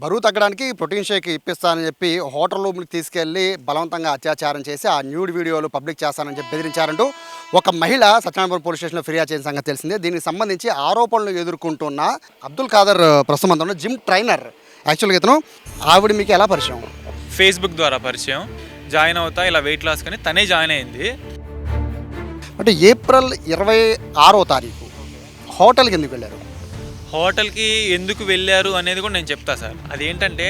బరువు తగ్గడానికి protein shake ఇప్పిస్తానని చెప్పి హోటల్ రూమ్కి తీసుకెళ్లి బలవంతంగా అత్యాచారం చేసి ఆ న్యూడ్ వీడియోలు పబ్లిక్ చేస్తానని చెప్పి బెదిరించారంటూ ఒక మహిళ సత్యనారాయణపురం పోలీస్ స్టేషన్లో ఫిర్యాదు చేసిన సంగతి తెలిసిందే. దీనికి సంబంధించి ఆరోపణలు ఎదుర్కొంటున్న అబ్దుల్ ఖాదర్ ప్రస్తుతం అంతా జిమ్ ట్రైనర్. యాక్చువల్గా ఇతను ఆవిడ మీకు ఎలా పరిచయం? ఫేస్బుక్ ద్వారా పరిచయం. జాయిన్ అవుతా ఇలా వెయిట్ లాస్ కానీ తనే జాయిన్ అయింది. అంటే ఏప్రిల్ 26వ తారీఖు హోటల్కి ఎందుకు వెళ్ళారు? హోటల్కి ఎందుకు వెళ్ళారు అనేది కూడా నేను చెప్తా సార్. అదేంటంటే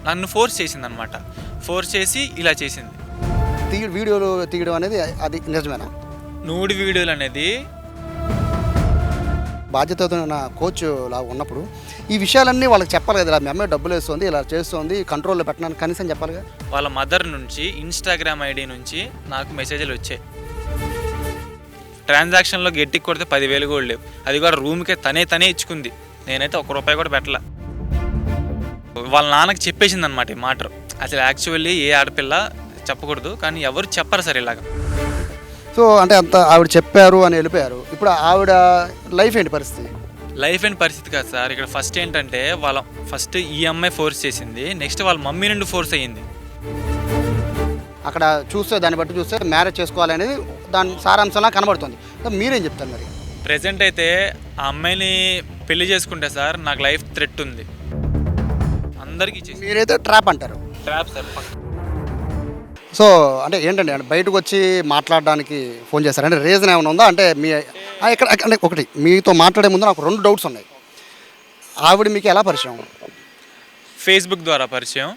నన్ను ఫోర్స్ చేసింది అనమాట. ఫోర్స్ చేసి ఇలా చేసింది. వీడియోలు తీయడం అనేది అది నిజమేనా? నూడి వీడియోలు అనేది బాధ్యతతో ఉన్న కోచ్ లా ఉన్నప్పుడు ఈ విషయాలన్నీ వాళ్ళకి చెప్పాలి కదా. మీ అమ్మాయి డబ్బులు వేస్తుంది, ఇలా చేస్తుంది, కంట్రోల్లో పెట్టడానికి కనీసం చెప్పాలిగా. వాళ్ళ మదర్ నుంచి ఇన్స్టాగ్రామ్ ఐడి నుంచి నాకు మెసేజ్లు వచ్చాయి. ట్రాన్సాక్షన్లో గట్టికి కొడితే 10,000 కూడా లేవు. అది కూడా రూమ్కే తనే ఇచ్చుకుంది. నేనైతే ₹1 కూడా పెట్టలే. వాళ్ళ నాన్నకి చెప్పేసింది అనమాట ఈ మాట. అసలు యాక్చువల్లీ ఏ ఆడపిల్ల చెప్పకూడదు, కానీ ఎవరు చెప్పరు సార్ ఇలాగ. సో అంటే అంత ఆవిడ చెప్పారు అని వెళ్ళిపోయారు. ఇప్పుడు ఆవిడ లైఫ్ ఏంటి పరిస్థితి? లైఫ్ అండ్ పరిస్థితి కాదు సార్. ఇక్కడ ఫస్ట్ ఏంటంటే ఫస్ట్ ఈ అమ్మాయి ఫోర్స్ చేసింది. నెక్స్ట్ వాళ్ళ మమ్మీ నుండి ఫోర్స్ అయ్యింది. అక్కడ చూస్తే దాన్ని బట్టి చూస్తే మ్యారేజ్ చేసుకోవాలనేది దాని సారాంశంలా కనబడుతుంది. మీరేం చెప్తారు మరి? ప్రెజెంట్ అయితే ఆ అమ్మాయిని పెళ్లి చేసుకుంటే సార్ నాకు లైఫ్ థ్రెట్ ఉంది. అందరికీ మీరైతే ట్రాప్ అంటారు. Trap sir. సో అంటే ఏంటండి, అంటే బయటకు వచ్చి మాట్లాడడానికి ఫోన్ చేశారు అంటే రీజన్ ఏమైనా ఉందా? అంటే మీ ఇక్కడ అంటే ఒకటి మీతో మాట్లాడే ముందు నాకు 2 డౌట్స్ ఉన్నాయి. ఆవిడ మీకు ఎలా పరిచయం? ఫేస్బుక్ ద్వారా పరిచయం.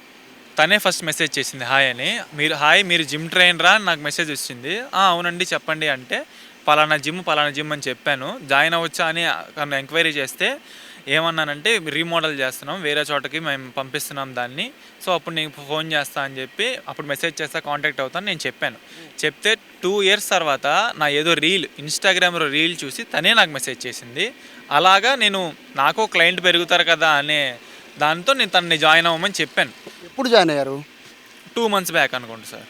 తనే ఫస్ట్ మెసేజ్ చేసింది హాయ్ అని. మీరు జిమ్ ట్రైనరా అని నాకు మెసేజ్ వచ్చింది. అవునండి చెప్పండి అంటే పలానా జిమ్ అని చెప్పాను. జాయిన్ అవ్వచ్చా అని ఎంక్వైరీ చేస్తే ఏమన్నానంటే రీమోడల్ చేస్తున్నాం, వేరే చోటకి మేము పంపిస్తున్నాం దాన్ని, సో అప్పుడు నీకు ఫోన్ చేస్తా అని చెప్పి అప్పుడు మెసేజ్ చేస్తా, కాంటాక్ట్ అవుతాను నేను చెప్పాను. చెప్తే 2 years తర్వాత నా ఏదో ఇన్స్టాగ్రామ్లో రీల్ చూసి తనే నాకు మెసేజ్ చేసింది. అలాగా నాకు క్లయింట్ పెరుగుతారు కదా అనే దాంతో నేను తనని జాయిన్ అవ్వమని చెప్పాను. ఎప్పుడు జాయిన్ అయ్యారు? 2 months బ్యాక్ అనుకోండి సార్.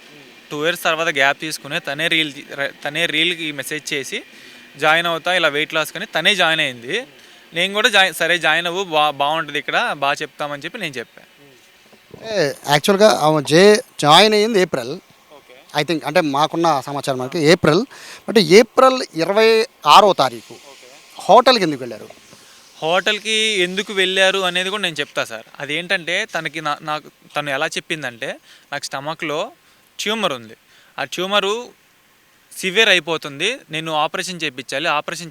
2 years తర్వాత గ్యాప్ తీసుకుని తనే రీల్కి మెసేజ్ చేసి జాయిన్ అవుతా ఇలా వెయిట్ లాస్ కానీ తనే జాయిన్ అయింది. నేను కూడా సరే జాయిన్ అవ్వు, బాగుంటుంది ఇక్కడ, బాగా చెప్తామని చెప్పి నేను చెప్పాను. యాక్చువల్గా జాయిన్ అయ్యింది ఏప్రిల్, ఐ థింక్. అంటే మాకున్న సమాచారం మనకి ఏప్రిల్. అంటే ఏప్రిల్ 26వ తారీఖు హోటల్కి ఎందుకు వెళ్ళారు? హోటల్కి ఎందుకు వెళ్ళారు అనేది కూడా నేను చెప్తా సార్. అదేంటంటే తను ఎలా చెప్పిందంటే నాకు స్టమక్లో ట్యూమర్ ఉంది, ఆ ట్యూమరు సివియర్ అయిపోతుంది, నేను ఆపరేషన్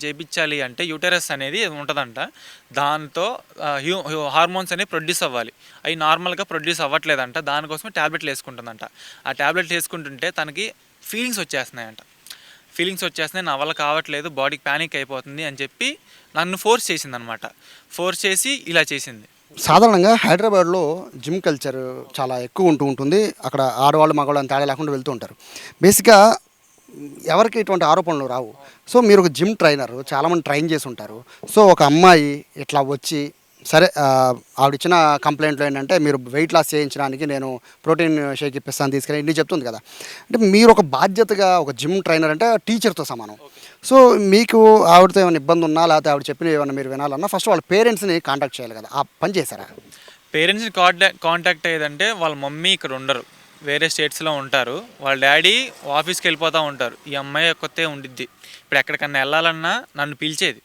చేయించాలి అంటే యూటెరస్ అనేది ఉంటుందంట, దాంతో హార్మోన్స్ అనేవి ప్రొడ్యూస్ అవ్వాలి, అవి నార్మల్గా ప్రొడ్యూస్ అవ్వట్లేదంట, దానికోసమే ట్యాబ్లెట్లు వేసుకుంటుందంట. ఆ ట్యాబ్లెట్లు వేసుకుంటుంటే తనకి ఫీలింగ్స్ వచ్చేస్తున్నాయి, నా వల్ల కావట్లేదు, బాడీకి ప్యానిక్ అయిపోతుంది అని చెప్పి నన్ను ఫోర్స్ చేసిందనమాట. ఫోర్స్ చేసి ఇలా చేసింది. సాధారణంగా హైదరాబాద్లో జిమ్ కల్చర్ చాలా ఎక్కువ ఉంటుంది. అక్కడ ఆడవాళ్ళు మగవాళ్ళు అని తేడా లేకుండా వెళ్తూ ఉంటారు. బేసిక్గా ఎవరికి ఇటువంటి ఆరోపణలు రావు. సో మీరు ఒక జిమ్ ట్రైనర్, చాలామంది ట్రైన్ చేసి ఉంటారు. సో ఒక అమ్మాయి ఇట్లా వచ్చి సరే ఆవిడిచ్చిన కంప్లైంట్లు ఏంటంటే మీరు వెయిట్ లాస్ చేయించడానికి నేను ప్రోటీన్ షేక్ ఇప్పిస్తాను తీసుకెళ్ళి ఇన్ని చెప్తుంది కదా. అంటే మీరు ఒక బాధ్యతగా ఒక జిమ్ ట్రైనర్ అంటే టీచర్తో సమానం. సో మీకు ఆవిడతో ఏమైనా ఇబ్బంది ఉన్నా, లేకపోతే ఆవిడ చెప్పిన ఏమైనా మీరు వినాలన్నా ఫస్ట్ వాళ్ళ పేరెంట్స్ని కాంటాక్ట్ చేయాలి కదా, ఆ పని చేశారా? పేరెంట్స్ని కాంటాక్ట్ అయ్యేదంటే వాళ్ళ మమ్మీ ఇక్కడ ఉండరు, వేరే స్టేట్స్లో ఉంటారు, వాళ్ళ డాడీ ఆఫీస్కి వెళ్ళిపోతూ ఉంటారు, ఈ అమ్మాయి కొత్తే ఉండిద్ది. ఇప్పుడు ఎక్కడికన్నా వెళ్ళాలన్నా నన్ను పిలిచేది.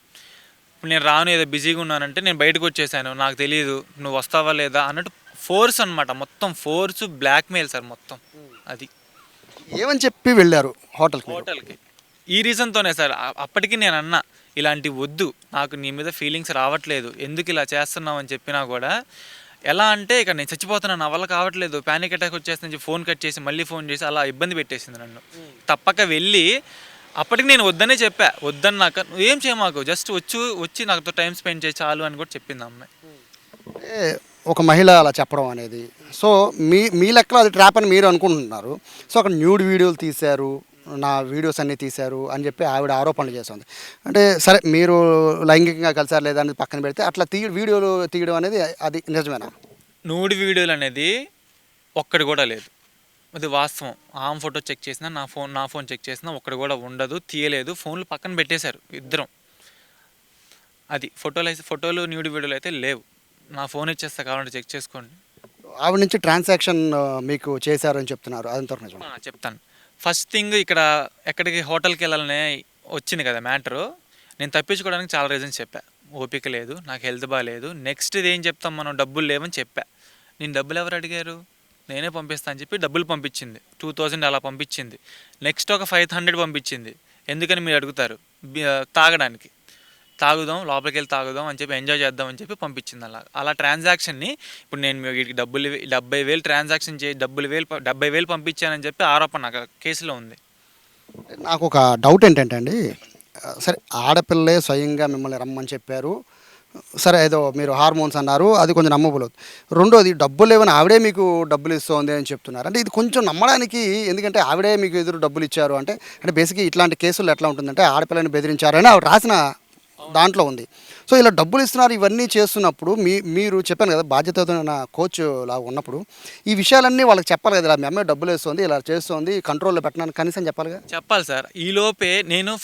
ఇప్పుడు నేను రాను, ఏదో బిజీగా ఉన్నానంటే నేను బయటకు వచ్చేసాను, నాకు తెలియదు నువ్వు వస్తావా లేదా అన్నట్టు ఫోర్స్ అనమాట. మొత్తం ఫోర్స్, బ్లాక్మెయిల్ సార్ మొత్తం. అది ఏమని చెప్పి వెళ్ళారు హోటల్కి? ఈ రీజన్తోనే సార్. అప్పటికి నేను అన్నా ఇలాంటివి వద్దు, నాకు నీ మీద ఫీలింగ్స్ రావట్లేదు, ఎందుకు ఇలా చేస్తున్నావు అని చెప్పినా కూడా ఎలా అంటే ఇక నేను చచ్చిపోతున్నాను, నా వల్ల కావట్లేదు, ప్యానిక్ అటాక్ వచ్చేస్తుంది, ఫోన్ కట్ చేసి మళ్ళీ ఫోన్ చేసి అలా ఇబ్బంది పెట్టేసింది నన్ను. తప్పక వెళ్ళి అప్పటికి నేను వద్దనే చెప్పా, వద్దన్నాక నువ్వు ఏం చేయమాకు, జస్ట్ వచ్చి నాతో టైం స్పెండ్ చేయి చాలు అని కూడా చెప్పింది అమ్మాయి. ఒక మహిళ అలా చెప్పడం అనేది, సో మీ లెక్కలో అది ట్రాప్ అని మీరు అనుకుంటున్నారు. సో అక్కడ న్యూడ్ వీడియోలు తీశారు, నా వీడియోస్ అన్నీ తీశారు అని చెప్పి ఆవిడ ఆరోపణలు చేస్తుంది. అంటే సరే మీరు లైంగికంగా కలిసారు లేదా అనేది పక్కన పెడితే అట్లా వీడియోలు తీయడం అనేది అది నిజమేనా? నూడి వీడియోలు అనేది ఒక్కటి కూడా లేదు, అది వాస్తవం. ఆమె ఫోటో చెక్ చేసినా, నా ఫోన్ చెక్ చేసినా ఒక్కటి కూడా ఉండదు, తీయలేదు. ఫోన్లు పక్కన పెట్టేశారు ఇద్దరం. అది ఫోటోలు న్యూడ్ వీడియోలు అయితే లేవు. నా ఫోన్ ఇచ్చేస్తా, కావాలంటే చెక్ చేసుకోండి. ఆవిడ నుంచి ట్రాన్సాక్షన్ మీకు చేశారని చెప్తున్నారు, అదంతవరకు నిజం? చెప్తాను. ఫస్ట్ థింగ్ ఇక్కడ ఎక్కడికి హోటల్కి వెళ్ళాలనే వచ్చింది కదా మ్యాటరు. నేను తప్పించుకోవడానికి చాలా రీజన్స్ చెప్పా. ఓపిక లేదు, నాకు హెల్త్ బాగాలేదు, నెక్స్ట్ ఇది ఏం చెప్తాం మనం, డబ్బులు లేవని చెప్పా. నేను డబ్బులు ఎవరు అడిగారు, నేనే పంపిస్తాను అని చెప్పి డబ్బులు పంపించింది. 2000 అలా పంపించింది. నెక్స్ట్ ఒక 500 పంపించింది. ఎందుకని మీరు అడుగుతారు, తాగడానికి. తాగుదాం, లోపలికి వెళ్ళి తాగుదాం అని చెప్పి ఎంజాయ్ చేద్దాం అని చెప్పి పంపించింది. అలా ట్రాన్సాక్షన్ని ఇప్పుడు నేను వీటికి 70,000 ట్రాన్సాక్షన్ 70,000 పంపించానని చెప్పి ఆరోపణ నాకు కేసులో ఉంది. నాకు ఒక డౌట్ ఏంటంటే అండి, సరే ఆడపిల్లే స్వయంగా మిమ్మల్ని రమ్మని చెప్పారు, సరే ఏదో మీరు హార్మోన్స్ అన్నారు, అది కొంచెం నమ్మబుల్. రెండోది డబ్బులు లేవని ఆవిడే మీకు డబ్బులు ఇస్తుంది అని చెప్తున్నారు. అంటే ఇది కొంచెం నమ్మడానికి, ఎందుకంటే ఆవిడే మీకు ఎదురు డబ్బులు ఇచ్చారు అంటే అంటే బేసిక్గా ఇట్లాంటి కేసులు ఎట్లా ఉంటుందంటే ఆడపిల్లని బెదిరించారని ఆవిడ రాసిన దాంట్లో ఉంది. సో ఇలా డబ్బులు ఇస్తున్నారు ఇవన్నీ చేస్తున్నప్పుడు మీరు చెప్పాను కదా బాధ్యతతో కోచ్ లాగా ఉన్నప్పుడు ఈ విషయాలన్నీ వాళ్ళకి చెప్పాలి కదా, ఇలా మీ అమ్మాయి డబ్బులు వేస్తుంది, ఇలా చేస్తుంది, కంట్రోల్లో పెట్టడానికి కనీసం చెప్పాలిగా. చెప్పాలి సార్. ఈ లోపే నేను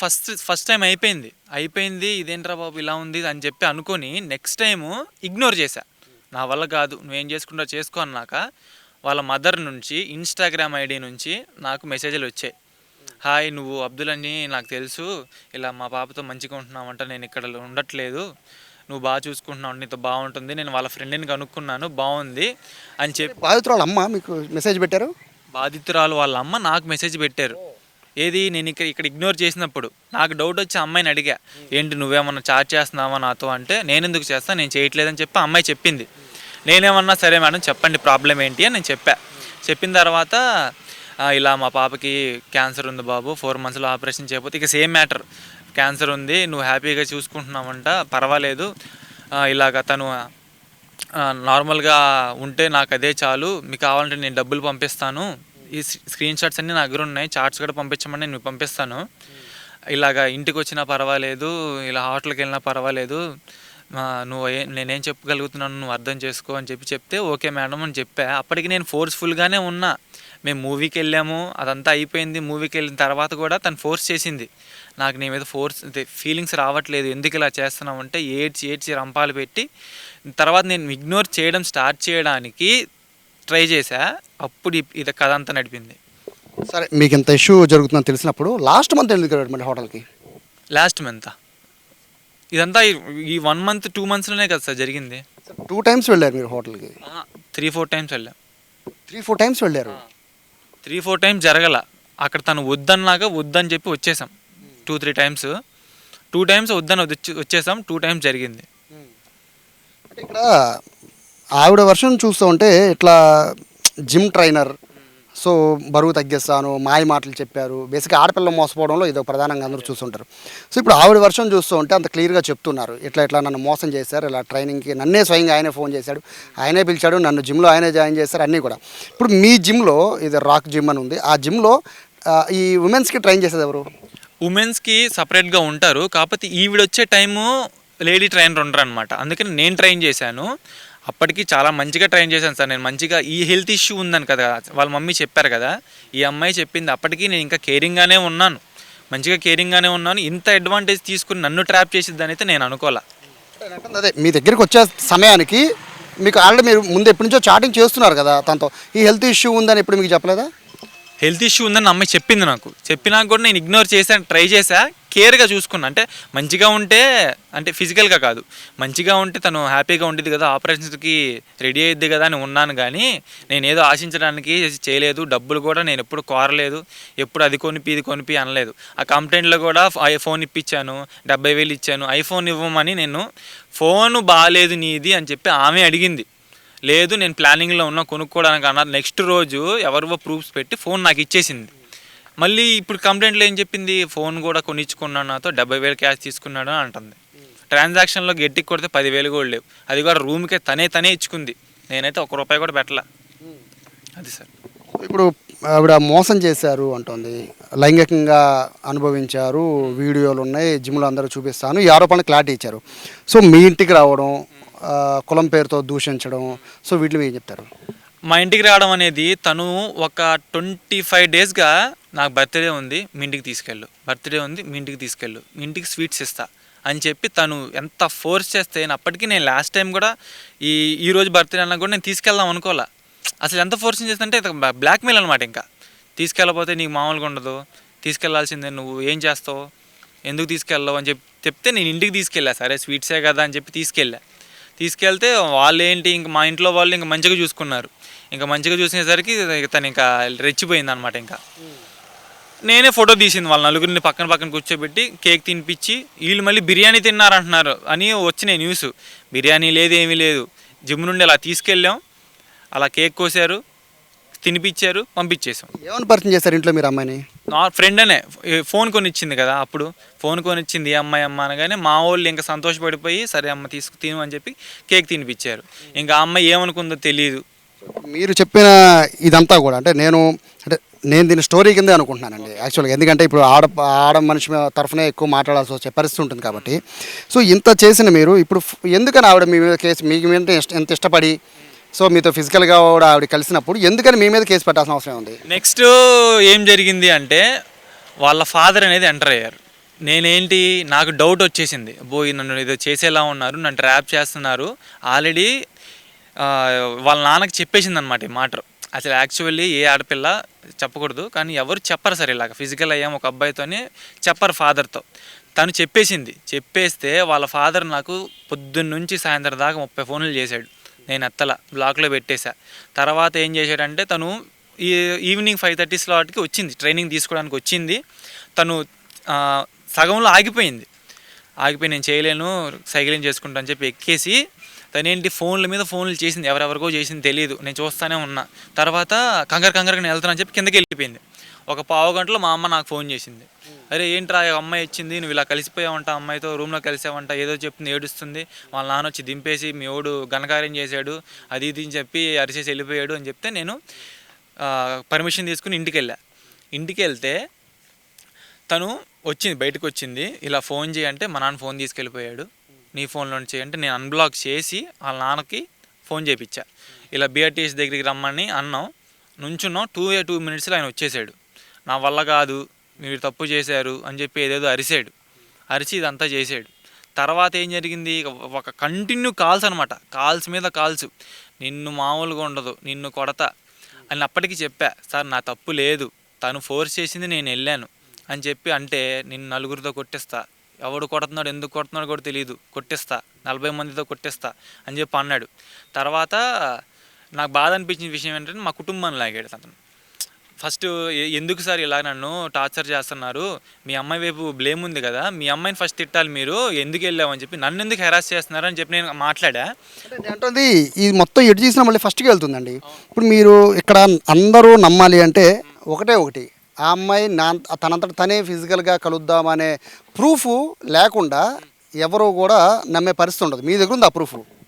ఫస్ట్ టైం అయిపోయింది ఇదేంట్రా బాబు ఇలా ఉంది అని చెప్పి అనుకొని నెక్స్ట్ టైము ఇగ్నోర్ చేశా. నా వల్ల కాదు, నువ్వేం చేసుకుంటావు చేసుకో అన్నాక వాళ్ళ మదర్ నుంచి ఇన్స్టాగ్రామ్ ఐడి నుంచి నాకు మెసేజ్లు వచ్చాయి. హాయ్, నువ్వు అబ్దుల్ అని నాకు తెలుసు, ఇలా మా పాపతో మంచిగా ఉంటున్నావంట, నేను ఇక్కడ ఉండట్లేదు, నువ్వు బాగా చూసుకుంటున్నావు, నీతో బాగుంటుంది, నేను వాళ్ళ ఫ్రెండ్ని కనుక్కున్నాను, బాగుంది అని చెప్పి బాధితురాలు అమ్మ మీకు మెసేజ్ పెట్టారు. బాధితురాలు వాళ్ళ అమ్మ నాకు మెసేజ్ పెట్టారు. ఏది, నేను ఇక్కడ ఇగ్నోర్ చేసినప్పుడు నాకు డౌట్ వచ్చి అమ్మాయిని అడిగా, ఏంటి నువ్వేమన్నా చాట్ చేస్తున్నావా నాతో అంటే, నేను ఎందుకు చేస్తాను, నేను చేయట్లేదని చెప్పి అమ్మాయి చెప్పింది. నేనేమన్నా సరే మేడం చెప్పండి ప్రాబ్లం ఏంటి అని నేను చెప్పిన తర్వాత ఇలా మా పాపకి క్యాన్సర్ ఉంది బాబు, 4 monthsలో ఆపరేషన్ చేయకపోతే, ఇక సేమ్ మ్యాటర్, క్యాన్సర్ ఉంది, నువ్వు హ్యాపీగా చూసుకుంటున్నావంట, పర్వాలేదు, ఇలాగ తను నార్మల్గా ఉంటే నాకు అదే చాలు, మీకు కావాలంటే నేను డబ్బులు పంపిస్తాను, ఈ స్క్రీన్ షాట్స్ అన్నీ నా దగ్గర ఉన్నాయి, చార్ట్స్ కూడా పంపించమని నేను పంపిస్తాను, ఇలాగ ఇంటికి వచ్చినా పర్వాలేదు, ఇలా హోటల్కి వెళ్ళినా పర్వాలేదు, నేనేం చెప్పగలుగుతున్నాను నువ్వు అర్థం చేసుకో అని చెప్తే ఓకే మేడం అని చెప్పా. అప్పటికి నేను ఫోర్స్ఫుల్గానే ఉన్నా. మేము మూవీకి వెళ్ళాము, అదంతా అయిపోయింది. మూవీకి వెళ్ళిన తర్వాత కూడా తను ఫోర్స్ చేసింది, నాకు నీ మీద ఫీలింగ్స్ రావట్లేదు, ఎందుకు ఇలా చేస్తున్నావు అంటే ఏడ్చి రంపాలు పెట్టి తర్వాత నేను ఇగ్నోర్ చేయడం స్టార్ట్ చేయడానికి ట్రై చేశా. అప్పుడు ఇది కథ అంతా నడిపింది. సరే, మీకు ఇంత ఇష్యూ జరుగుతుందని తెలిసినప్పుడు లాస్ట్ మంత్ ఎందుకు వెళ్ళారు మళ్ళీ హోటల్కి? లాస్ట్ మంత్ ఇదంతా ఈ 1 month 2 monthsలోనే కదా సార్ జరిగింది. 2 times వెళ్ళారు మీరు హోటల్కి? 3-4 times వెళ్ళాం. 3-4 times వెళ్ళారు? 3-4 times జరగల. అక్కడ తను వద్దని చెప్పి వచ్చేసాం. 2-3 times, 2 times వద్దని వచ్చేసాం, 2 times జరిగింది. అంటే ఇక్కడ ఆవిడ వర్షన్ చూస్తూ ఉంటే ఇట్లా జిమ్ ట్రైనర్, సో బరువు తగ్గిస్తాను, మాయ మాటలు చెప్పారు, బేసిక్గా ఆడపిల్ల మోసపోవడంలో ఇది ప్రధానంగా అందరూ చూస్తుంటారు. సో ఇప్పుడు ఆవిడ వర్షన్ చూస్తూ ఉంటే అంత క్లియర్గా చెప్తున్నారు, ఇట్లా నన్ను మోసం చేశారు, ఇలా ట్రైనింగ్కి నన్నే స్వయంగా ఆయనే ఫోన్ చేశాడు, ఆయనే పిలిచాడు, నన్ను జిమ్లో ఆయనే జాయిన్ చేశారు, అన్నీ కూడా. ఇప్పుడు మీ జిమ్లో ఇది రాక్ జిమ్ అని ఉంది, ఆ జిమ్లో ఈ ఉమెన్స్కి ట్రైన్ చేసేది ఎవరు? ఉమెన్స్కి సపరేట్గా ఉంటారు, కాకపోతే ఈవిడ వచ్చే టైము లేడీ ట్రైనర్ ఉండరు అనమాట. అందుకని నేను ట్రైన్ చేశాను. అప్పటికి చాలా మంచిగా ట్రైన్ చేశాను సార్. నేను మంచిగా ఈ హెల్త్ ఇష్యూ ఉందని కదా వాళ్ళ మమ్మీ చెప్పారు కదా, ఈ అమ్మాయి చెప్పింది. అప్పటికి నేను ఇంకా కేరింగ్గానే ఉన్నాను, మంచిగా కేరింగ్గానే ఉన్నాను. ఇంత అడ్వాంటేజ్ తీసుకుని నన్ను ట్రాప్ చేసిద్దని అయితే నేను అనుకోలే. అదే మీ దగ్గరికి వచ్చే సమయానికి మీకు ఆల్రెడీ మీరు ముందు ఎప్పటి నుంచో చాటింగ్ చేస్తున్నారు కదా తనతో, ఈ హెల్త్ ఇష్యూ ఉందని ఎప్పుడు మీకు చెప్పలేదా? హెల్త్ ఇష్యూ ఉందని అమ్మాయి చెప్పింది నాకు. చెప్పినాక కూడా నేను ఇగ్నోర్ చేశాను, ట్రై చేశా, కేర్గా చూసుకున్నా. అంటే మంచిగా ఉంటే, అంటే ఫిజికల్గా కాదు, మంచిగా ఉంటే తను హ్యాపీగా ఉండేది కదా, ఆపరేషన్స్కి రెడీ అయ్యిద్ది కదా అని ఉన్నాను. కానీ నేను ఏదో ఆశించడానికి చేయలేదు. డబ్బులు కూడా నేను ఎప్పుడు కోరలేదు, ఎప్పుడు అది కొనిపి ఇది కొనిపి అనలేదు. ఆ కంప్లైంట్లో కూడా ఐఫోన్ ఇప్పించాను, 70,000 ఇచ్చాను, ఐఫోన్ ఇవ్వమని. నేను ఫోను బాగాలేదు నీది అని చెప్పి ఆమె అడిగింది. లేదు నేను ప్లానింగ్లో ఉన్నా కొనుక్కోవడానికి అన్నారు. నెక్స్ట్ రోజు ఎవరివో ప్రూఫ్స్ పెట్టి ఫోన్ నాకు ఇచ్చేసింది. మళ్ళీ ఇప్పుడు కంప్లైంట్లో ఏం చెప్పింది, ఫోన్ కూడా కొనిచ్చుకున్నాను, నాతో 70,000 క్యాష్ తీసుకున్నాడు అని అంటుంది. ట్రాన్సాక్షన్లో గట్టికి కొడితే 10,000 కూడా లేవు, అది కూడా రూమ్కే తనే ఇచ్చుకుంది. నేనైతే ₹1 కూడా పెట్టలే. అది సార్. ఇప్పుడు ఆవిడ మోసం చేశారు అంటుంది, లైంగికంగా అనుభవించారు, వీడియోలు ఉన్నాయి, జిమ్లో అందరూ చూపిస్తాను, ఈ ఆరోపణలు క్లారిటీ ఇచ్చారు. సో మీ ఇంటికి రావడం, కులం పేరుతో దూషించడం, సో వీటిని ఏం చెప్తారు? మా ఇంటికి రావడం అనేది, తను ఒక 25 daysగా నాకు బర్త్డే ఉంది మీ ఇంటికి తీసుకెళ్ళు, బర్త్డే ఉంది మీ ఇంటికి తీసుకెళ్ళు, మీ ఇంటికి స్వీట్స్ ఇస్తా అని చెప్పి తను ఎంత ఫోర్స్ చేస్తే అప్పటికి నేను లాస్ట్ టైం కూడా ఈ రోజు బర్త్డే అన్నా కూడా నేను తీసుకెళ్దాం అనుకోలే. అసలు ఎంత ఫోర్సింగ్ చేస్తుంటే బ్లాక్మెయిల్ అనమాట. ఇంకా తీసుకెళ్ళకపోతే నీకు మామూలుగా ఉండదు, తీసుకెళ్లాల్సిందే, నువ్వు ఏం చేస్తావు, ఎందుకు తీసుకెళ్ళవు అని చెప్తే నేను ఇంటికి తీసుకెళ్ళా. సరే స్వీట్సే కదా అని చెప్పి తీసుకెళ్తే వాళ్ళు ఏంటి, ఇంక మా ఇంట్లో వాళ్ళు ఇంకా మంచిగా చూసుకున్నారు. ఇంకా మంచిగా చూసేసరికి తను ఇంకా రెచ్చిపోయింది అనమాట. ఇంకా నేనే ఫోటో తీసింది వాళ్ళ నలుగురిని పక్కన కూర్చోబెట్టి కేక్ తినిపించి, వీళ్ళు మళ్ళీ బిర్యానీ తిన్నారంటున్నారు అని వచ్చినాయి న్యూస్. బిర్యానీ లేదు, ఏమీ లేదు. జిమ్ నుండి అలా తీసుకెళ్ళాం, అలా కేక్ కోసారు, తినిపించారు, పంపించేసాం. ఏమైనా పరిచయం చేస్తారు ఇంట్లో మీరు అమ్మాయిని? నా ఫ్రెండ్ అనే ఫోన్ కొనిచ్చింది కదా, అప్పుడు ఫోన్ కొనిచ్చింది అమ్మాయి అమ్మ అనగానే మా వాళ్ళు ఇంకా సంతోషపడిపోయి సరే అమ్మ తిను అని చెప్పి కేక్ తినిపించారు. ఇంకా ఆ అమ్మాయి ఏమనుకుందో తెలియదు. మీరు చెప్పిన ఇదంతా కూడా అంటే నేను దీని స్టోరీ కిందే అనుకుంటున్నానండి యాక్చువల్గా. ఎందుకంటే ఇప్పుడు ఆడ మనిషి తరఫునే ఎక్కువ మాట్లాడాల్సి వచ్చే పరిస్థితి ఉంటుంది కాబట్టి. సో ఇంత చేసిన మీరు ఇప్పుడు ఎందుకని ఆవిడ మీ మీద కేసు, మీకు మీద ఎంత ఇష్టపడి, సో మీతో ఫిజికల్గా కూడా ఆవిడ కలిసినప్పుడు ఎందుకని మీ మీద కేసు పెట్టాల్సిన అవసరం ఉంది? నెక్స్ట్ ఏం జరిగింది అంటే వాళ్ళ ఫాదర్ అనేది ఎంటర్ అయ్యారు. నేనేంటి, నాకు డౌట్ వచ్చేసింది, నన్ను ఏదో చేసేలా ఉన్నారు, నన్ను ట్రాప్ చేస్తున్నారు. ఆల్రెడీ వాళ్ళ నాన్నకి చెప్పేసింది అనమాట ఈ మాట. అసలు యాక్చువల్లీ ఏ ఆడపిల్ల చెప్పకూడదు, కానీ ఎవరు చెప్పరు సార్ ఇలాగ ఫిజికల్ అయ్యాం ఒక అబ్బాయితోనే చెప్పరు ఫాదర్తో. తను చెప్పేస్తే వాళ్ళ ఫాదర్ నాకు పొద్దున్న నుంచి సాయంత్రం దాకా 30 ఫోన్లు చేశాడు. నేను ఎత్తల, బ్లాక్లో పెట్టేశా. తర్వాత ఏం చేశాడంటే తను ఈవినింగ్ 5:30 స్లాట్కి వచ్చింది, ట్రైనింగ్ తీసుకోవడానికి వచ్చింది. తను సగంలో ఆగిపోయి నేను చేయలేను, సైక్లింగ్ చేసుకుంటా అని చెప్పి ఎక్కేసి తనేంటి ఫోన్ల మీద ఫోన్లు చేసింది, ఎవరెవరికో చేసింది తెలియదు, నేను చూస్తూనే ఉన్నా. తర్వాత కంగారుగా నేను వెళ్తాను అని చెప్పి కిందకి వెళ్ళిపోయింది. ఒక పావు గంటలో మా అమ్మ నాకు ఫోన్ చేసింది, అరే ఏంట్రా అమ్మాయి వచ్చింది, నువ్వు ఇలా కలిసిపోయావంట, అమ్మాయితో రూమ్లో కలిసావంట, ఏదో చెప్తుంది, ఏడుస్తుంది, వాళ్ళ నాన్న వచ్చి దింపేసి మీ ఓడు ఘనకార్యం చేశాడు, అది ఇది అని చెప్పి అరిచేసి వెళ్ళిపోయాడు అని చెప్తే నేను పర్మిషన్ తీసుకుని ఇంటికి వెళ్తే తను బయటకు వచ్చింది, ఇలా ఫోన్ చేయంటే మా నాన్న ఫోన్ తీసుకెళ్ళిపోయాడు, నీ ఫోన్లో చేయంటే నేను అన్బ్లాక్ చేసి వాళ్ళ నాన్నకి ఫోన్ చేయించా. ఇలా బిఆర్టీఎస్ దగ్గరికి రమ్మని అన్నాం, నుంచున్నాం. 2 మినిట్స్లో ఆయన వచ్చేసాడు. నా వల్ల కాదు, మీరు తప్పు చేశారు అని చెప్పి ఏదేదో అరిచి ఇదంతా చేసాడు. తర్వాత ఏం జరిగింది, ఒక కంటిన్యూ కాల్స్ అనమాట, కాల్స్ మీద కాల్స్, నిన్ను మామూలుగా ఉండదు, నిన్ను కొడతా అని అప్పటికి చెప్పా. సార్ నా తప్పు లేదు, తను ఫోర్స్ చేసింది, నేను వెళ్ళాను అని చెప్పి అంటే నిన్ను నలుగురితో కొట్టిస్తా, ఎవడు కొడుతున్నాడు ఎందుకు కొడుతున్నాడు కూడా తెలియదు, కొట్టిస్తా, 40 మందితో కొట్టిస్తా అని చెప్పి అన్నాడు. తర్వాత నాకు బాధ అనిపించిన విషయం ఏంటంటే మా కుటుంబాన్ని లాగాడు అతను. ఫస్ట్ ఎందుకు సార్ ఇలా నన్ను టార్చర్ చేస్తున్నారు, మీ అమ్మాయి వైపు బ్లేమ్ ఉంది కదా, మీ అమ్మాయిని ఫస్ట్ తిట్టాలి మీరు, ఎందుకు వెళ్ళామని చెప్పి నన్ను ఎందుకు హెరాస్ చేస్తున్నారు అని చెప్పి నేను మాట్లాడా. అంటే ఇది మొత్తం ఎటు చేసినా మళ్ళీ ఫస్ట్కి వెళ్తుందండి. ఇప్పుడు మీరు ఇక్కడ అందరూ నమ్మాలి అంటే ఒకటి, ఆ అమ్మాయి తనంతట తనే ఫిజికల్గా కలుద్దామనే ప్రూఫ్ లేకుండా ఎవరు కూడా నమ్మే పరిస్థితి ఉండదు. మీ దగ్గర ఉంది ఆ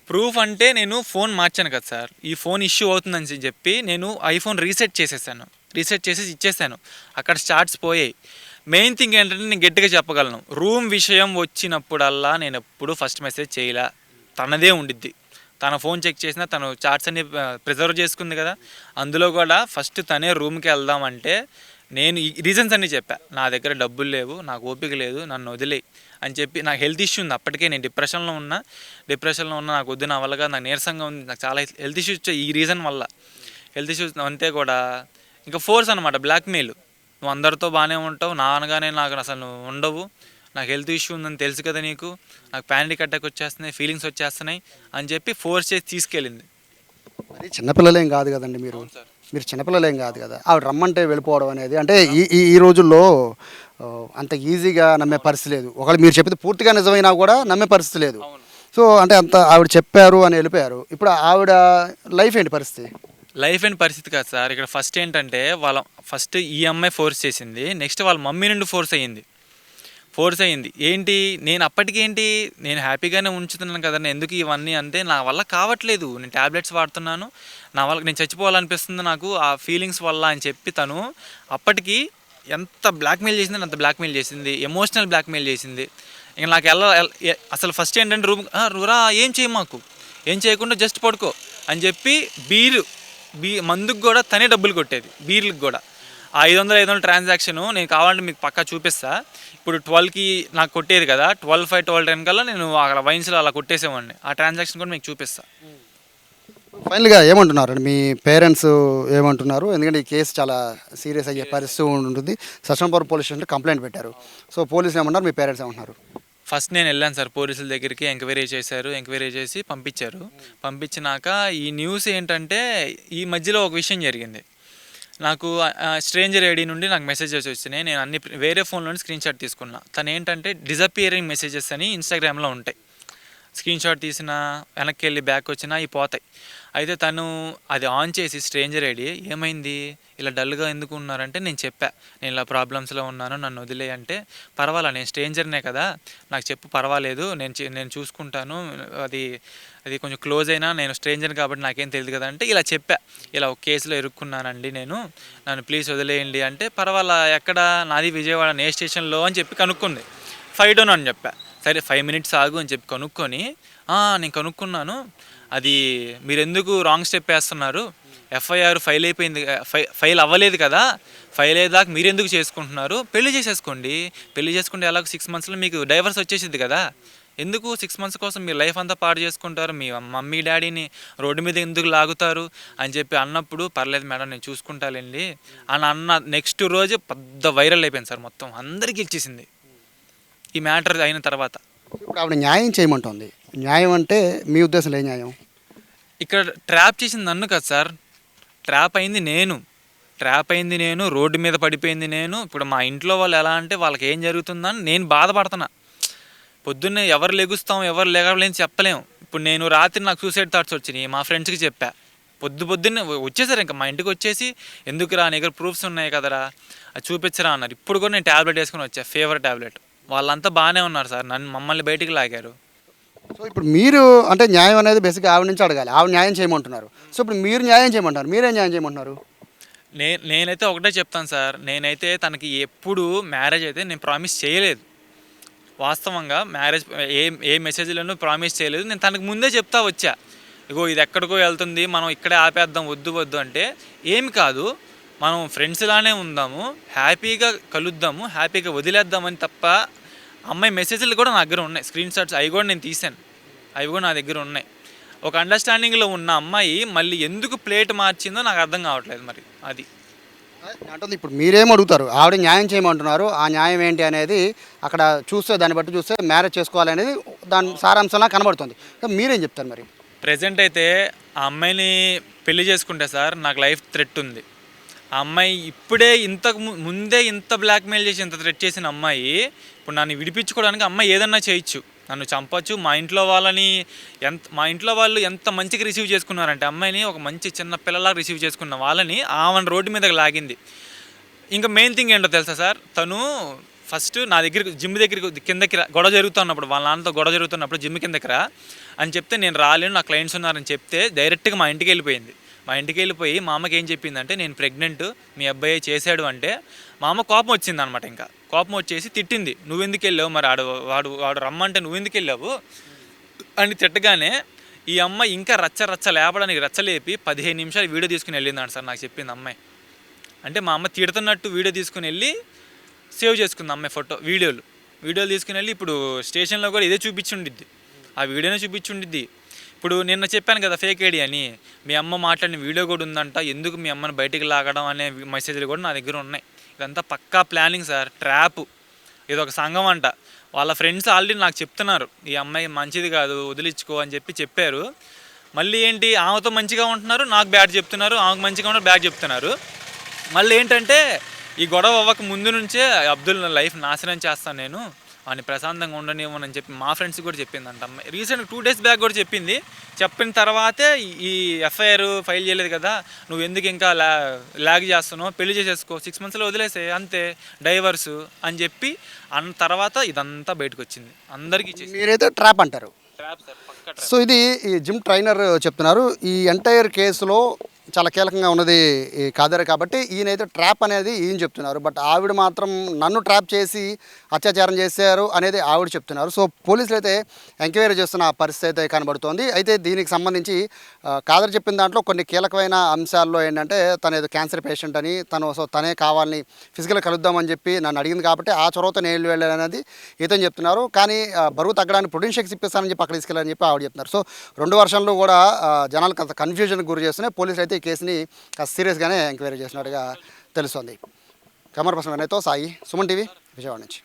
ప్రూఫ్ అంటే నేను ఫోన్ మార్చాను కదా సార్, ఈ ఫోన్ ఇష్యూ అవుతుందని చెప్పి నేను ఐఫోన్ రీసెట్ చేసేసి ఇచ్చేసాను. అక్కడ స్టార్ట్స్ పోయాయి. మెయిన్ థింగ్ ఏంటంటే నేను గట్టిగా చెప్పగలను, రూమ్ విషయం వచ్చినప్పుడల్లా నేను ఎప్పుడు ఫస్ట్ మెసేజ్ చేయలే, తనదే ఉండిద్ది. తన ఫోన్ చెక్ చేసినా తను చాట్స్ అన్ని ప్రిజర్వ్ చేసుకుంది కదా, అందులో కూడా ఫస్ట్ తనే రూమ్కి వెళ్దామంటే నేను ఈ రీజన్స్ అన్నీ చెప్పా. నా దగ్గర డబ్బులు లేవు, నాకు ఓపిక లేదు, నన్ను వదిలేయి అని చెప్పి. నాకు హెల్త్ ఇష్యూ ఉంది, అప్పటికే నేను డిప్రెషన్లో ఉన్నా, నాకు వద్దు, నా వల్ల నాకు నీరసంగా ఉంది, నాకు చాలా హెల్త్ ఇష్యూస్ వచ్చాయి ఈ రీజన్ వల్ల. హెల్త్ ఇష్యూస్ అంతే కూడా ఇంకా ఫోర్స్ అనమాట, బ్లాక్మెయిల్. నువ్వు అందరితో బాగానే ఉంటావు, నా అనగానే నాకు అసలు నువ్వు ఉండవు, నాకు హెల్త్ ఇష్యూ ఉందని తెలుసు కదా నీకు, నాకు ప్యానిక్ అటాక్ వచ్చేస్తున్నాయి, ఫీలింగ్స్ వచ్చేస్తున్నాయి అని చెప్పి ఫోర్స్ చేసి తీసుకెళ్ళింది. మరి చిన్నపిల్లలేం కాదు కదండి మీరు చిన్నపిల్లలేం కాదు కదా, ఆవిడ రమ్మంటే వెళ్ళిపోవడం అనేది అంటే ఈ రోజుల్లో అంత ఈజీగా నమ్మే పరిస్థితి లేదు. ఒకవేళ మీరు చెప్పేది పూర్తిగా నిజమైనా కూడా నమ్మే పరిస్థితి లేదు. సో అంటే అంత ఆవిడ చెప్పారు అని వెళ్ళిపోయారు. ఇప్పుడు ఆవిడ లైఫ్ ఏంటి పరిస్థితి కాదు సార్. ఇక్కడ ఫస్ట్ ఏంటంటే ఫస్ట్ ఈ అమ్మాయి ఫోర్స్ చేసింది, నెక్స్ట్ వాళ్ళ మమ్మీ నుండి ఫోర్స్ అయ్యింది. ఏంటి, నేను అప్పటికేంటి నేను హ్యాపీగానే ఉంచుతున్నాను కదా, ఎందుకు ఇవన్నీ అంటే నా వల్ల కావట్లేదు, నేను ట్యాబ్లెట్స్ వాడుతున్నాను, నా వల్ల నేను చచ్చిపోవాలనిపిస్తుంది నాకు ఆ ఫీలింగ్స్ వల్ల అని చెప్పి తను అప్పటికి ఎంత బ్లాక్మెయిల్ చేసింది, అంత బ్లాక్మెయిల్ చేసింది, ఎమోషనల్ బ్లాక్మెయిల్ చేసింది. ఇంకా నాకు అసలు ఫస్ట్ ఏంటంటే రూరా ఏం చేయకుండా జస్ట్ పడుకో అని చెప్పి మందుకు కూడా తనే డబ్బులు కొట్టేది, బీర్లకు కూడా. ఆ 500 ట్రాన్సాక్షన్ నేను కావాలంటే మీకు పక్కా చూపిస్తా. ఇప్పుడు 12కి నాకు కొట్టేది కదా, 12:05 12:10 కల్లా నేను అక్కడ వైన్స్లో అలా కొట్టేసేవాడిని. ఆ ట్రాన్సాక్షన్ కూడా మీకు చూపిస్తా. ఫైనల్గా ఏమంటున్నారు మీ పేరెంట్స్ ఏమంటున్నారు? ఎందుకంటే ఈ కేసు చాలా సీరియస్ అయ్యే పరిస్థితి ఉంటుంది. సత్యనారాయణపురం పోలీస్ స్టేషన్లో కంప్లైంట్ పెట్టారు. సో పోలీసులు ఏమన్నారు, మీ పేరెంట్స్ ఏమంటున్నారు? ఫస్ట్ నేను వెళ్ళాను సార్ పోలీసుల దగ్గరికి. ఎంక్వైరీ చేశారు, ఎంక్వైరీ చేసి పంపించారు. పంపించినాక ఈ న్యూస్ ఏంటంటే ఈ మధ్యలో ఒక విషయం జరిగింది. నాకు స్ట్రేంజర్ ఐడి నుండి నాకు మెసేజెస్ వచ్చినాయి. నేను అన్ని వేరే ఫోన్ నుండి స్క్రీన్ షాట్ తీసుకున్నా. తను ఏంటంటే డిజపియరింగ్ మెసేజెస్ అని ఇన్స్టాగ్రామ్లో ఉంటాయి. స్క్రీన్ షాట్ తీసినా వెనక్కి వెళ్ళి బ్యాక్ వచ్చినా అవి పోతాయి. అయితే తను అది ఆన్ చేసి స్ట్రేంజర్ ఐడి ఏమైంది ఇలా డల్గా ఎందుకు ఉన్నారంటే నేను చెప్పా, నేను ఇలా ప్రాబ్లమ్స్లో ఉన్నాను, నన్ను వదిలే అంటే పర్వాలా నేను స్ట్రేంజర్నే కదా, నాకు చెప్పు పర్వాలేదు, నేను చూసుకుంటాను, అది అది కొంచెం క్లోజ్ అయినా నేను స్ట్రేంజర్ కాబట్టి నాకేం తెలియదు కదా అంటే ఇలా చెప్పా. ఇలా ఒక కేసులో ఇరుక్కున్నానండి నేను, నన్ను ప్లీజ్ వదిలేయండి అంటే పర్వాలా ఎక్కడ, నాది విజయవాడ ఏ స్టేషన్లో అని చెప్పి కనుక్కుంది. 5 డౌన్ అని చెప్పా. సరే 5 మినిట్స్ ఆగు అని చెప్పి కనుక్కొని నేను కనుక్కున్నాను, అది మీరు ఎందుకు రాంగ్ స్టెప్ వేస్తున్నారు, ఎఫ్ఐఆర్ ఫైల్ అయిపోయింది, ఫైల్ అవ్వలేదు కదా, ఫైల్ అయ్యేదాకా మీరు ఎందుకు చేసుకుంటున్నారు, పెళ్లి చేసేసుకోండి, పెళ్లి చేసుకుంటే ఎలాగో 6 మంత్స్లో మీకు డైవర్స్ వచ్చేసింది కదా, ఎందుకు 6 మంత్స్ కోసం మీ లైఫ్ అంతా పాడు చేసుకుంటారు, మీ మమ్మీ డాడీని రోడ్డు మీద ఎందుకు లాగుతారు అని చెప్పి అన్నప్పుడు పర్లేదు మేడం నేను చూసుకుంటాలేండి అని అన్న నెక్స్ట్ రోజు పెద్ద వైరల్ అయిపోయింది సార్, మొత్తం అందరికీ ఇచ్చేసింది ఈ మ్యాటర్ అయిన తర్వాత. ఇప్పుడు ఆవిడ న్యాయం చేయమంటుంది. న్యాయం అంటే మీ ఉద్దేశంలో ఏ న్యాయం? ఇక్కడ ట్రాప్ చేసింది నన్ను కదా సార్, ట్రాప్ అయింది నేను, రోడ్డు మీద పడిపోయింది నేను. ఇప్పుడు మా ఇంట్లో వాళ్ళు ఎలా అంటే వాళ్ళకి ఏం జరుగుతుందని నేను బాధపడుతున్నా. పొద్దున్నే ఎవరు లెగుస్తాం ఎవరు లేగలేని చెప్పలేము. ఇప్పుడు నేను రాత్రి నాకు సూసైడ్ థాట్స్ వచ్చినాయి, మా ఫ్రెండ్స్కి చెప్పా, పొద్దున్నే వచ్చేసారు ఇంకా మా ఇంటికి వచ్చేసి, ఎందుకురా నీ దగ్గర ప్రూఫ్స్ ఉన్నాయి కదరా అది చూపించరా అన్నారు. ఇప్పుడు కూడా నేను ట్యాబ్లెట్ వేసుకొని వచ్చా, ఫీవర్ ట్యాబ్లెట్. వాళ్ళంతా బాగానే ఉన్నారు సార్, మమ్మల్ని బయటికి లాగారు. సో ఇప్పుడు మీరు అంటే న్యాయం అనేది బేసిక్గా ఆవిడ నుంచి అడగాలి, ఆవిడ న్యాయం చేయమంటున్నారు. సో ఇప్పుడు మీరు న్యాయం చేయమంటారు, మీరేం న్యాయం చేయమంటున్నారు? నేనైతే ఒకటే చెప్తాను సార్, నేనైతే తనకి ఎప్పుడు మ్యారేజ్ అయితే నేను ప్రామిస్ చేయలేదు. వాస్తవంగా మ్యారేజ్ ఏ మెసేజ్లను ప్రామిస్ చేయలేదు. నేను తనకు ముందే చెప్తా వచ్చా, ఇగో ఇది ఎక్కడికో వెళ్తుంది, మనం ఇక్కడే ఆపేద్దాం, వద్దు అంటే ఏమి కాదు, మనం ఫ్రెండ్స్లానే ఉందాము, హ్యాపీగా కలుద్దాము, హ్యాపీగా వదిలేద్దామని తప్ప. అమ్మాయి మెసేజ్లు కూడా నా దగ్గర ఉన్నాయి, స్క్రీన్ షాట్స్ అవి కూడా నేను తీసాను, అవి కూడా నా దగ్గర ఉన్నాయి. ఒక అండర్స్టాండింగ్లో ఉన్న అమ్మాయి మళ్ళీ ఎందుకు ప్లేట్ మార్చిందో నాకు అర్థం కావట్లేదు. మరి అది అంటే ఇప్పుడు మీరేం అడుగుతారు, ఆవిడ న్యాయం చేయమంటున్నారు, ఆ న్యాయం ఏంటి అనేది అక్కడ చూస్తే దాన్ని బట్టి చూస్తే మ్యారేజ్ చేసుకోవాలనేది దాని సారాంశంలా కనబడుతుంది. మీరేం చెప్తారు మరి? ప్రజెంట్ అయితే ఆ అమ్మాయిని పెళ్లి చేసుకుంటే సార్ నాకు లైఫ్ థ్రెట్ ఉంది. ఆ అమ్మాయి ఇప్పుడే ఇంతకు ముందే ఇంత బ్లాక్మెయిల్ చేసి ఇంత థ్రెట్ చేసిన అమ్మాయి ఇప్పుడు నన్ను విడిపించుకోవడానికి అమ్మాయి ఏదన్నా చేయొచ్చు, నన్ను చంపచ్చు. మా ఇంట్లో వాళ్ళు ఎంత మంచిగా రిసీవ్ చేసుకున్నారంటే అమ్మాయిని ఒక మంచి చిన్న పిల్లలా రిసీవ్ చేసుకున్న వాళ్ళని ఆమెను రోడ్డు మీదకి లాగింది. ఇంకా మెయిన్ థింగ్ ఏంటో తెలుసా సార్, తను ఫస్ట్ నా దగ్గరికి జిమ్ దగ్గరికి కిందకి గొడవ జరుగుతున్నప్పుడు, వాళ్ళ నాన్నతో గొడవ జరుగుతున్నప్పుడు జిమ్ కిందకి రా అని చెప్తే నేను రాలేను, నా క్లయింట్స్ ఉన్నారని చెప్తే డైరెక్ట్గా మా ఇంటికి వెళ్ళిపోయింది. మా ఇంటికి వెళ్ళిపోయి మా అమ్మకి ఏం చెప్పిందంటే నేను ప్రెగ్నెంట్, మీ అబ్బాయి చేశాడు అంటే మా అమ్మ కోపం వచ్చింది అనమాట. ఇంకా కోపం వచ్చేసి తిట్టింది, నువ్వెందుకు వెళ్ళావు, మరి వాడు రమ్మంటే నువ్వెందుకు వెళ్ళావు అని తిట్టగానే ఈ అమ్మాయి ఇంకా రచ్చ లేపడానికి రచ్చలేపి 15 నిమిషాలు వీడియో తీసుకుని వెళ్ళిందంట సార్ నాకు చెప్పింది అమ్మాయి. అంటే మా అమ్మ తిడుతున్నట్టు వీడియో తీసుకుని వెళ్ళి సేవ్ చేసుకుంది అమ్మాయి వీడియోలు తీసుకుని వెళ్ళి ఇప్పుడు స్టేషన్లో కూడా ఇదే చూపించుండిద్ది, ఆ వీడియోనే చూపించుండిద్ది. ఇప్పుడు నిన్న చెప్పాను కదా ఫేక్ ఐడి అని, మీ అమ్మ మాట్లాడిన వీడియో కూడా ఉందంట, ఎందుకు మీ అమ్మని బయటికి లాగడం అనే మెసేజ్లు కూడా నా దగ్గర ఉన్నాయి. ఇదంతా పక్కా ప్లానింగ్ సార్, ట్రాప్. ఇది ఒక సంఘం అంట. వాళ్ళ ఫ్రెండ్స్ ఆల్రెడీ నాకు చెప్తున్నారు, ఈ అమ్మాయి మంచిది కాదు వదిలించుకో అని చెప్పారు. మళ్ళీ ఏంటి, ఆమెతో మంచిగా ఉంటున్నారు, నాకు బ్యాడ్ చెప్తున్నారు, ఆమెకు మంచిగా ఉన్నారు బ్యాడ్ చెప్తున్నారు. మళ్ళీ ఏంటంటే ఈ గొడవ అవ్వక ముందు నుంచే అబ్దుల్ లైఫ్ నాశనం చేస్తాను నేను, వాడిని ప్రశాంతంగా ఉండనివ్వనని చెప్పి మా ఫ్రెండ్స్ కూడా చెప్పిందంట అమ్మాయి. రీసెంట్ 2 days బ్యాక్ కూడా చెప్పింది. చెప్పిన తర్వాతే ఈ ఎఫ్ఐఆర్ ఫైల్ చేయలేదు కదా, నువ్వు ఎందుకు ఇంకా లాగ్ చేస్తున్నావు, పెళ్లి చేసేసుకో, 6 monthsలో వదిలేసే అంతే, డైవర్సు అని చెప్పి అన్న తర్వాత ఇదంతా బయటకు వచ్చింది అందరికీ. మీరైతే ట్రాప్ అంటారు. ట్రాప్ సార్, పక్కా ట్రాప్. సో ఇది ఈ జిమ్ ట్రైనర్ చెప్తున్నారు. ఈ ఎంటైర్ కేసులో చాలా కీలకంగా ఉన్నది ఈ కాదరే కాబట్టి ఈయనైతే ట్రాప్ అనేది ఈయన చెప్తున్నారు. బట్ ఆవిడ మాత్రం నన్ను ట్రాప్ చేసి అత్యాచారం చేశారు అనేది ఆవిడ చెప్తున్నారు. సో పోలీసులు అయితే ఎంక్వైరీ చేస్తున్న పరిస్థితి అయితే కనబడుతోంది. అయితే దీనికి సంబంధించి కాదర్ చెప్పిన దాంట్లో కొన్ని కీలకమైన అంశాల్లో ఏంటంటే తను ఏదో క్యాన్సర్ పేషెంట్ అని తనే కావాలని ఫిజికల్గా కలుద్దామని చెప్పి నన్ను అడిగింది కాబట్టి ఆ చొరవతో నేను వెళ్ళాను అనేది ఇతను చెప్తున్నారు. కానీ బరువు తగ్గడానికి ప్రోటీన్ షేక్స్ ఇప్పిస్తానని చెప్పి అక్కడ తీసుకెళ్ళని చెప్పి ఆవిడ చెప్తున్నారు. సో రెండు వర్షన్లు కూడా జనాలకు అంత కన్ఫ్యూజన్కి గురి చేస్తున్నాయి. పోలీసులు అయితే ఈ కేసుని సీరియస్గానే ఎంక్వైరీ చేసినట్టుగా తెలుస్తోంది. కెమెరా పర్సన్ వినయ్తో సాయి, సుమన్ టీవీ, విజయవాడ నుంచి.